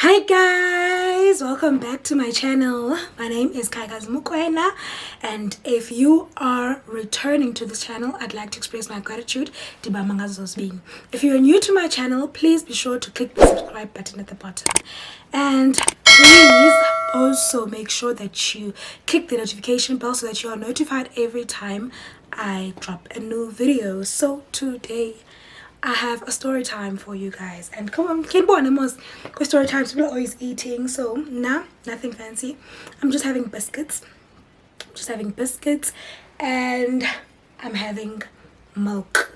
Hi guys, welcome back to my channel. My name is Kaiga's Mukwena, and if you are returning to this channel, I'd like to express my gratitude. If you're new to my channel, please be sure to click the subscribe button at the bottom, and please also make sure that you click the notification bell so that you are notified every time I drop a new video. So today I have a story time for you guys, and come on, can't go most story times people are always eating, so nah, nothing fancy. I'm just having biscuits. And I'm having milk.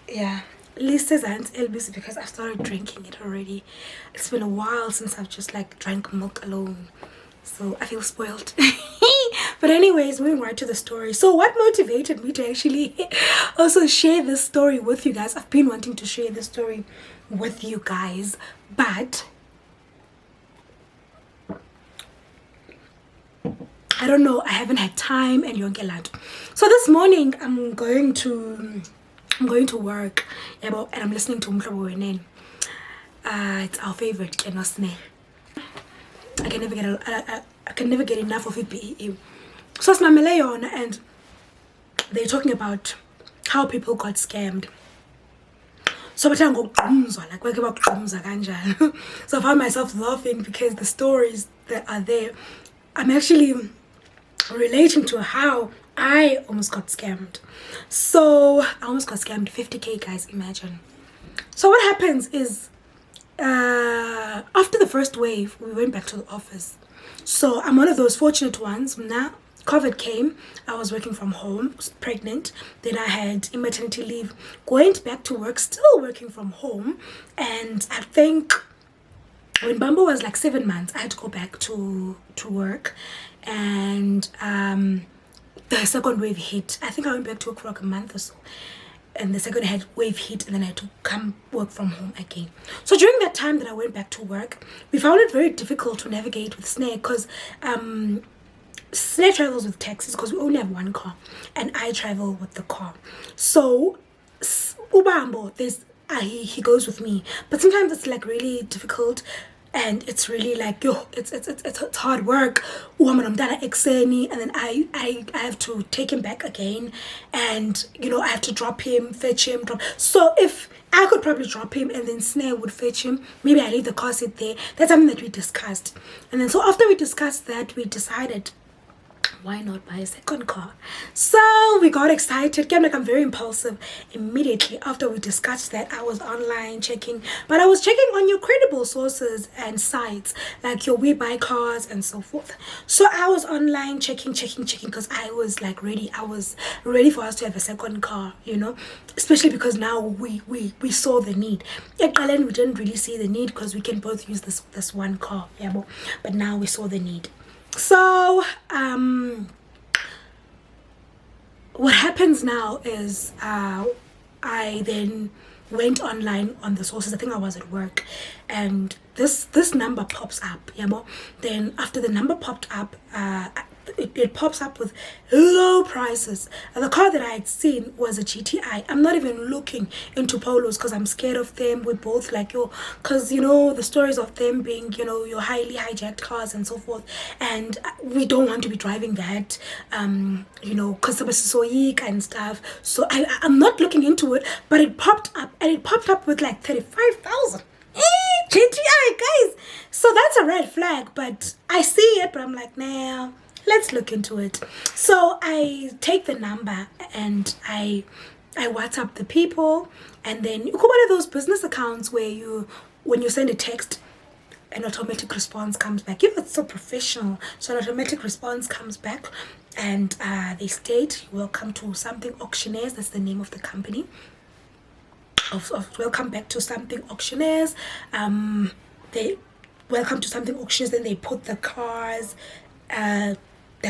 Yeah, Lisa and LBC because I've started drinking it already. It's been a while since I've just like drank milk alone, so I feel spoiled. But anyways, moving right to the story. So what motivated me to actually also share this story with you guys? I've been wanting to share this story with you guys, but I don't know, I haven't had time and yonke land. So this morning I'm going to work, and I'm listening to Umhlobo Wenen. It's our favorite Kenosne. I can never get enough of it. So it's Mameleon, and they're talking about how people got scammed. So like so I found myself laughing because the stories that are there, I'm actually relating to how I almost got scammed. So I almost got scammed 50k, guys, imagine. So what happens is after the first wave, we went back to the office. So I'm one of those fortunate ones. Now COVID came, I was working from home, pregnant, then I had maternity leave, going back to work, still working from home. And I think when Bumble was like 7 months, I had to go back to work. And the second wave hit. I think I went back to work for like a month or so, and the second wave hit, and then I had to come work from home again. So during that time that I went back to work, we found it very difficult to navigate with Snare, because Snare travels with taxis because we only have one car, and I travel with the car. So Ubambo, he goes with me, but sometimes it's like really difficult, and it's really like it's hard work. And then I have to take him back again, and I have to drop him, fetch him, drop. So if I could probably drop him and then Snare would fetch him, maybe I leave the car seat there. That's something that we discussed. And then so after we discussed that, we decided, why not buy a second car? So we got excited. I'm very impulsive. Immediately after we discussed that, I was online checking, but I was checking on your credible sources and sites like your We Buy Cars and so forth. So I was online checking because I was like ready. I was ready for us to have a second car, especially because now we saw the need. At Galen, we didn't really see the need because we can both use this one car, but now we saw the need. So what happens now is I then went online on the sources. I think I was at work, and this number pops up, then after the number popped up, it pops up with low prices. And the car that I had seen was a GTI. I'm not even looking into Polos because I'm scared of them. We're both like, because the stories of them being, your highly hijacked cars and so forth, and we don't want to be driving that, because it was so weak and stuff. So I'm not looking into it, but it popped up, and it popped up with like 35,000. GTI, guys. So that's a red flag, but I see it, but I'm like, nah, let's look into it. So I take the number and I WhatsApp the people, and then you one of those business accounts where when you send a text, an automatic response comes back. It's so professional. So an automatic response comes back, and they state, welcome to Something Auctioneers. That's the name of the company. Of welcome back to Something Auctioneers. They welcome to Something Auctioneers. Then they put the cars that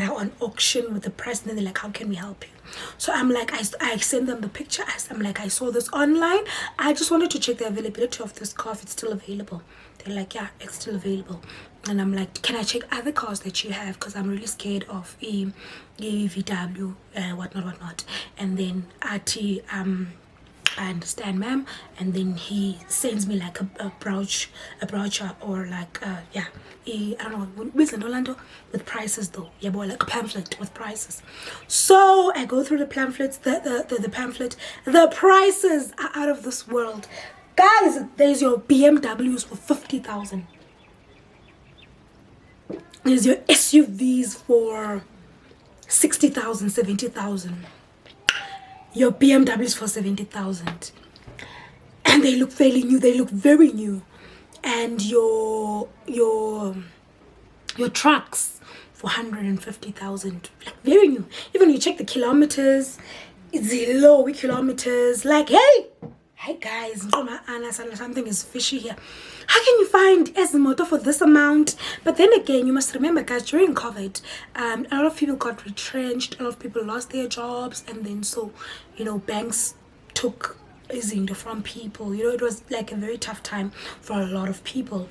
are on auction with the price, and then they're like, how can we help you? So I'm like, I send them the picture. I'm like, I saw this online. I just wanted to check the availability of this car, if it's still available. They're like, yeah, it's still available. And I'm like, can I check other cars that you have, because I'm really scared of VW, whatnot. And then I understand, ma'am. And then he sends me like a brochure or like yeah, I don't know, with Orlando with prices though. Yeah, boy, like a pamphlet with prices. So I go through the pamphlets, the pamphlet. The prices are out of this world, guys. There's your BMWs for 50,000. There's your SUVs for 60,000, 70,000. Your BMWs for 70,000, and they look fairly new. They look very new. And your trucks for 150,000, like very new. Even you check the kilometers, it's low kilometers. Like, hey guys, something is fishy here. How can you find as a motor for this amount? But then again, you must remember, guys, during COVID, a lot of people got retrenched, a lot of people lost their jobs, and then so, banks took izinto from people. It was like a very tough time for a lot of people.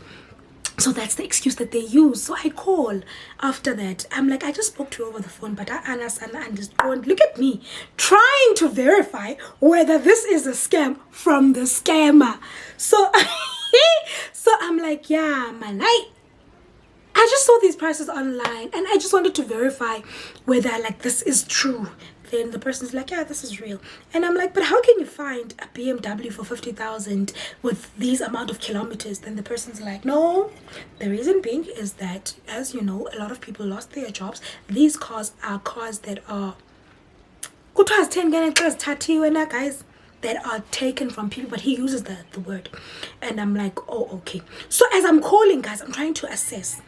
So that's the excuse that they use. So I call after that. I'm like, I just spoke to you over the phone, but I understand and just don't look at me trying to verify whether this is a scam from the scammer. So so I'm like, yeah, man, I just saw these prices online and I just wanted to verify whether like this is true. Then the person's like, yeah, this is real. And I'm like, but how can you find a BMW for 50,000 with these amount of kilometers? Then the person's like, no, the reason being is that, as you know, a lot of people lost their jobs. These cars are cars that are guys, that are taken from people, but he uses the word. And I'm like, oh, okay. So as I'm calling, guys, I'm trying to assess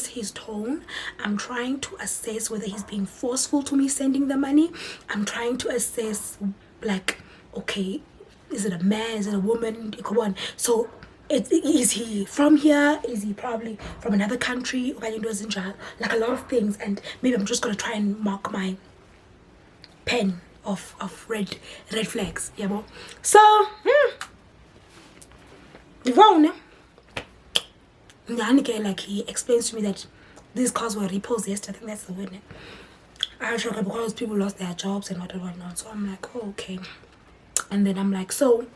his tone. I'm trying to assess whether he's being forceful to me sending the money. I'm trying to assess, like, okay, is it a man, is it a woman? Come on. So is he from here? Is he probably from another country? Like a lot of things. And maybe I'm just gonna try and mark my pen of red flags, yeah, bro. So like he explains to me that these cars were repossessed. I think that's the word. I shock because people lost their jobs and whatnot. So I'm like, oh, okay. And then I'm like, so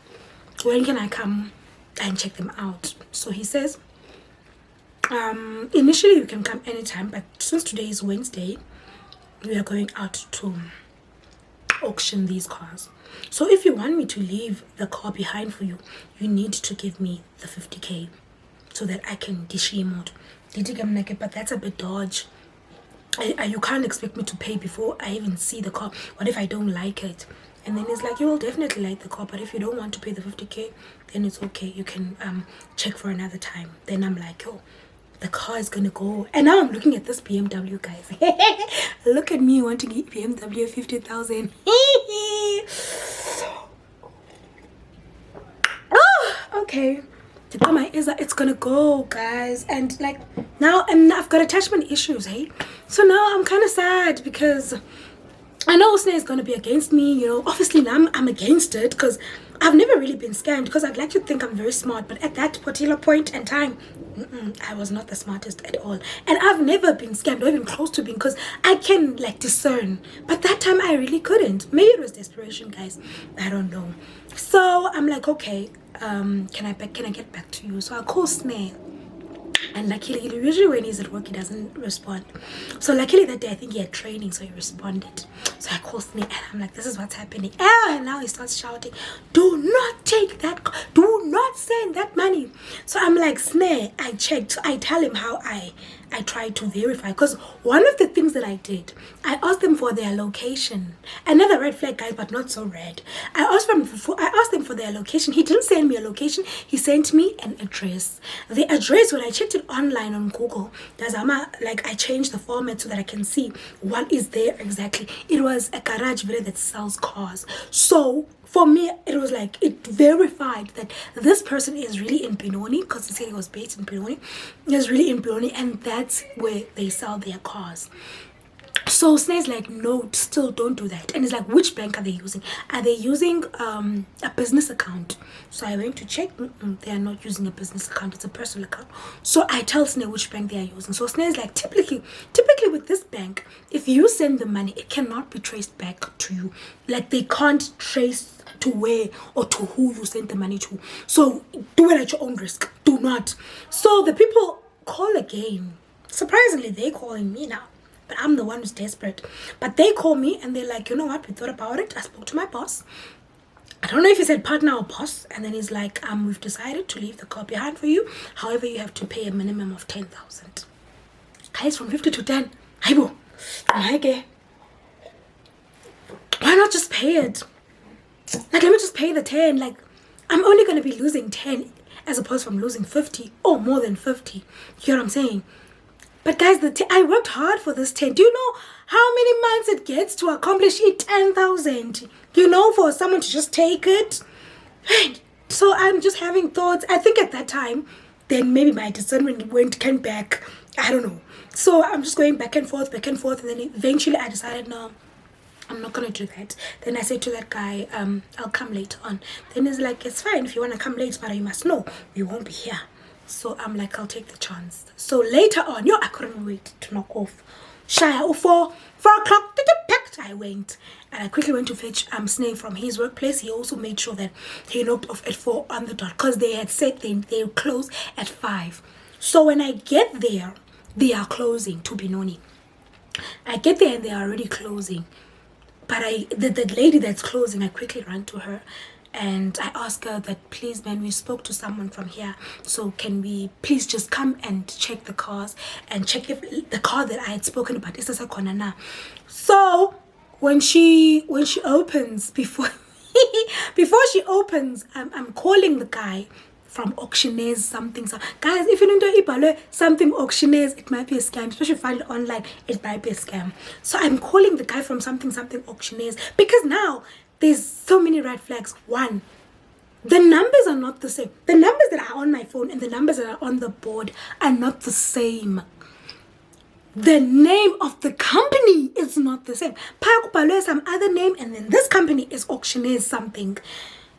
when can I come and check them out? So he says, initially you can come anytime, but since today is Wednesday, we are going out to auction these cars. So if you want me to leave the car behind for you, you need to give me the 50k so that I can dish him out. But that's a bit dodge. You can't expect me to pay before I even see the car. What if I don't like it? And then he's like, you will definitely like the car, but if you don't want to pay the 50k, then it's okay. You can check for another time. Then I'm like, oh, the car is gonna go. And now I'm looking at this BMW, guys. Look at me wanting to get BMW 50,000. Oh, okay. It's gonna go, guys. And like now I've got attachment issues, hey. So now I'm kind of sad because I know Usne is gonna be against me. Obviously now I'm against it because I've never really been scammed, because I'd like to think I'm very smart, but at that particular point in time, I was not the smartest at all. And I've never been scammed or even close to being, because I can like discern, but that time I really couldn't. Maybe it was desperation, guys, I don't know. So I'm like, okay, can I get back to you? So I call Snare, and luckily usually when he's at work he doesn't respond. So luckily that day I think he had training, so he responded. So I call Snare and I'm like, this is what's happening. And now he starts shouting, do not take that, do not send that money. So I'm like, Snare, I checked. So I tell him how I tried to verify, because one of the things that I did, I asked them for their location. Another red flag, guy, but not so red. I asked them for their location. He didn't send me a location. He sent me an address. The address, when I checked it online on Google, I changed the format so that I can see what is there exactly. It was a garage that sells cars. So for me, it was like, it verified that this person is really in Benoni, because he said he was based in Benoni. He was really in Benoni, and that's where they sell their cars. So Snare's like, no, still don't do that. And it's like, which bank are they using? Are they using a business account? So I went to check. They are not using a business account. It's a personal account. So I tell Snare which bank they are using. So Snare's like, typically with this bank, if you send the money, it cannot be traced back to you. Like, they can't trace to where or to who you sent the money to. So do it at your own risk. Do not. So the people call again. Surprisingly, they're calling me now. But I'm the one who's desperate. But they call me and they're like, you know what? We thought about it. I spoke to my boss. I don't know if he said partner or boss. And then he's like, we've decided to leave the car behind for you. However, you have to pay a minimum of 10,000. Guys, from 50 to 10. Haibo. Okay. Why not just pay it? Like, let me just pay the 10. Like, I'm only going to be losing 10 as opposed from losing 50 or more than 50. You know what I'm saying? But guys, I worked hard for this 10. Do you know how many months it gets to accomplish 10,000? You know, for someone to just take it? Right. So I'm just having thoughts. I think at that time, then maybe my discernment came back. I don't know. So I'm just going back and forth. And then eventually I decided, no, I'm not going to do that. Then I said to that guy, I'll come later on. Then he's like, it's fine if you want to come late, but you must know we won't be here. So I'm like, I'll take the chance. So later on, I couldn't wait to knock off. Shy 4 o'clock, I went. And I quickly went to fetch Snake from his workplace. He also made sure that he knocked off at 4 on the dot. Because they had said they would close at 5. So when I get there, they are closing to Benoni. I get there and they are already closing. But the lady that's closing, I quickly ran to her. And I asked her that, please, man, we spoke to someone from here. So can we please just come and check the cars and check if the car that I had spoken about is a Konana. So when she opens, before she opens, I'm calling the guy from auctioneers something. So guys, if you don't know something auctioneers, it might be a scam. Especially if you find it online, it might be a scam. So I'm calling the guy from something auctioneers, because now there's so many red flags. One, the numbers are not the same. The numbers that are on my phone and the numbers that are on the board are not the same. The name of the company is not the same. Pakupalo some other name, and then this company is auctioneers something.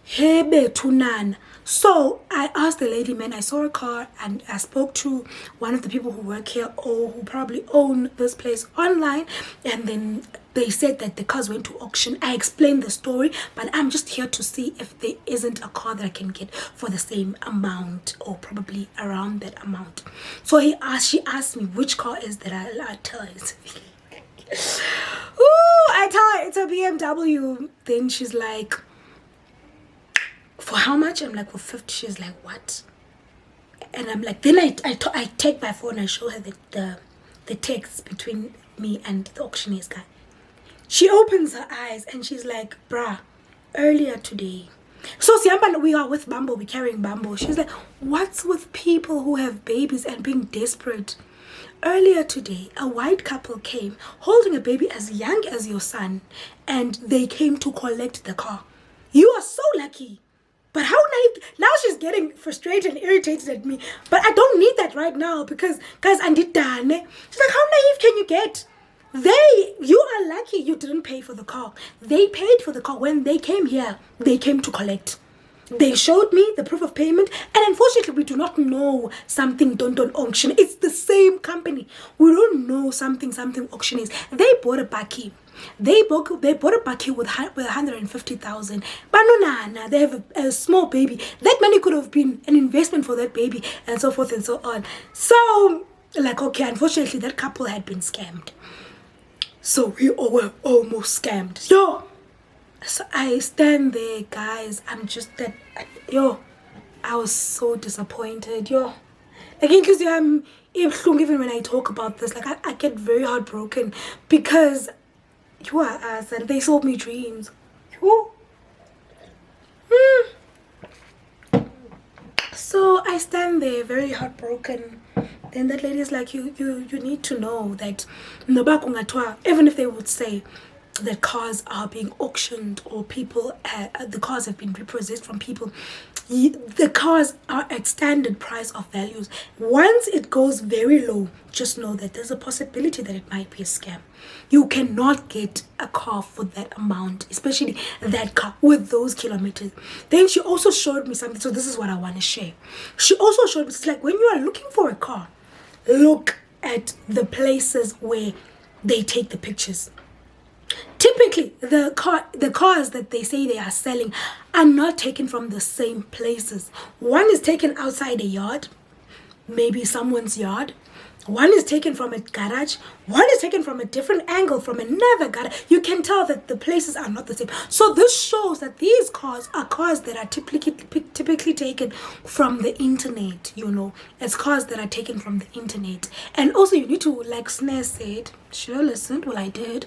Hebe tunan. So I asked the lady, man, I saw a car and I spoke to one of the people who work here or who probably own this place online, and then they said that the cars went to auction. I explained the story, but I'm just here to see if there isn't a car that I can get for the same amount or probably around that amount. So she asked me which car is that. I tell her it's I tell her it's a BMW. Then she's like, for how much? I'm like, for 50. She's like, what? And I'm like, then I take my phone and show her the text between me and the auctioneer's guy. She opens her eyes and she's like, bruh, earlier today. So we are with Bumble, we're carrying Bumble. She's like, what's with people who have babies and being desperate? Earlier today, a white couple came holding a baby as young as your son, and they came to collect the car. You are so lucky. But how naive? Now she's getting frustrated and irritated at me. But I don't need that right now because, guys, I did done. She's like, how naive can you get? You are lucky you didn't pay for the car. They paid for the car. When they came here, they came to collect. They showed me the proof of payment, and unfortunately we do not know something don't auction. It's the same company. We don't know something auction is. They bought a bakkie. They bought a bakkie with 150,000. But no, they have a small baby. That money could have been an investment for that baby, and so forth and so on. So, like, okay, unfortunately that couple had been scammed. So we were almost scammed. Yo! So I stand there, guys. I'm just that, I was so disappointed. Like, because I'm even when I talk about this, like, I get very heartbroken because you are us and they sold me dreams. So I stand there very heartbroken. Then that lady's like, you need to know that even if they would say that cars are being auctioned or people, the cars have been repossessed from people, the cars are at standard price of values. Once it goes very low, just know that there's a possibility that it might be a scam. You cannot get a car for that amount, especially that car with those kilometers. Then she also showed me something. So this is what I want to share. She also showed me, it's like, when you are looking for a car, look at the places where they take the pictures. typically the cars that they say they are selling are not taken from the same places. One is taken outside a yard, maybe someone's yard. One is taken from a garage. One is taken from a different angle from another garage. You can tell that the places are not the same. So this shows that these cars are cars that are typically taken from the internet, you know. It's cars that are taken from the internet. And also you need to, like Snare said, should have listened, well I did.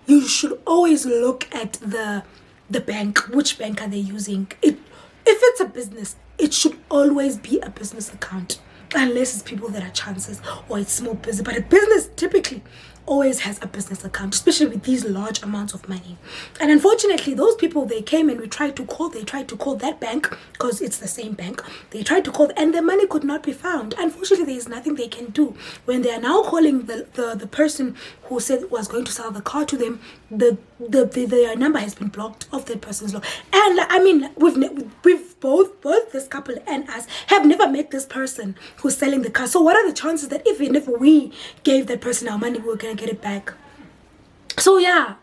You should always look at the bank. Which bank are they using? If it's a business, it should always be a business account. Unless it's people that are chances or it's small business. But a business typically always has a business account, especially with these large amounts of money. And unfortunately, those people, they came and they tried to call that bank, because it's the same bank. They tried to call and the money could not be found. Unfortunately, there is nothing they can do. When they are now calling the person who said was going to sell the car to them, the number has been blocked off that person's law. And I mean, we've both this couple and us have never met this person who's selling the car. So what are the chances that even if we gave that person our money, we were gonna get it back? So yeah,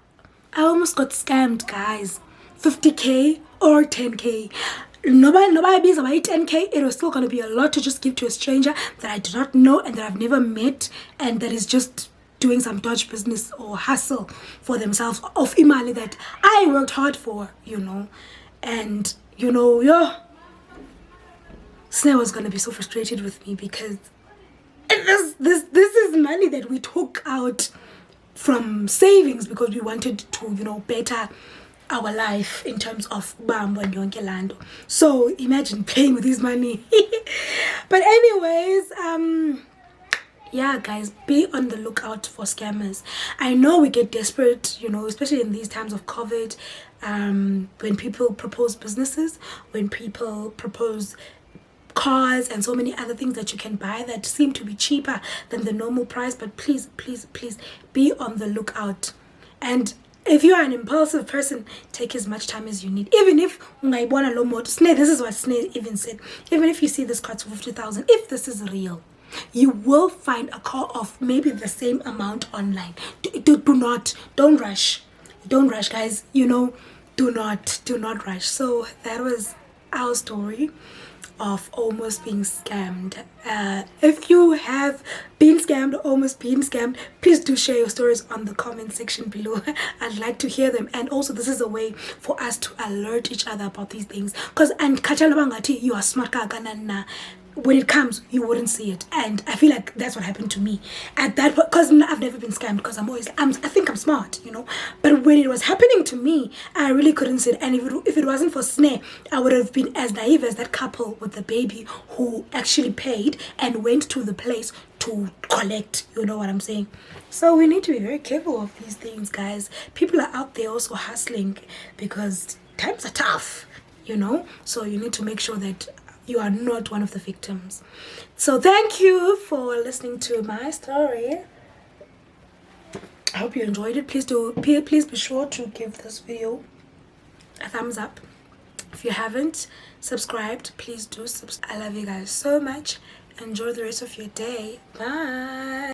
I almost got scammed, guys. 50k or 10k. Nobody bees about 10k. It was still gonna be a lot to just give to a stranger that I do not know and that I've never met, and that is just doing some dodge business or hustle for themselves of imali that I worked hard for, you know. And you know, Snare was gonna be so frustrated with me because this is money that we took out from savings because we wanted to, you know, better our life in terms of Bambo and Yonkelando. So imagine playing with this money. But anyways, yeah, guys, be on the lookout for scammers. I know we get desperate, you know, especially in these times of COVID, when people propose businesses, when people propose cars and so many other things that you can buy that seem to be cheaper than the normal price. But please be on the lookout. And if you are an impulsive person, take as much time as you need. Even if Snare, this is what Snare even said, even if you see this car for 50,000, if this is real, you will find a car of maybe the same amount online. Don't rush, guys, you know. Do not rush. So that was our story of almost being scammed. If you have been scammed or almost been scammed, please do share your stories on the comment section below. I'd like to hear them. And also, this is a way for us to alert each other about these things, because and you are smart, when it comes, you wouldn't see it. And I feel like that's what happened to me at that point, because I've never been scammed, because I think I'm smart, you know. But when it was happening to me, I really couldn't see it. And if it wasn't for Snare, I would have been as naive as that couple with the baby who actually paid and went to the place to collect, you know what I'm saying. So we need to be very careful of these things, guys. People are out there also hustling because times are tough, you know. So you need to make sure that you are not one of the victims. So thank you for listening to my story. I hope you enjoyed it. Please be sure to give this video a thumbs up. If you haven't subscribed, please do subscribe. I love you guys so much. Enjoy the rest of your day. Bye.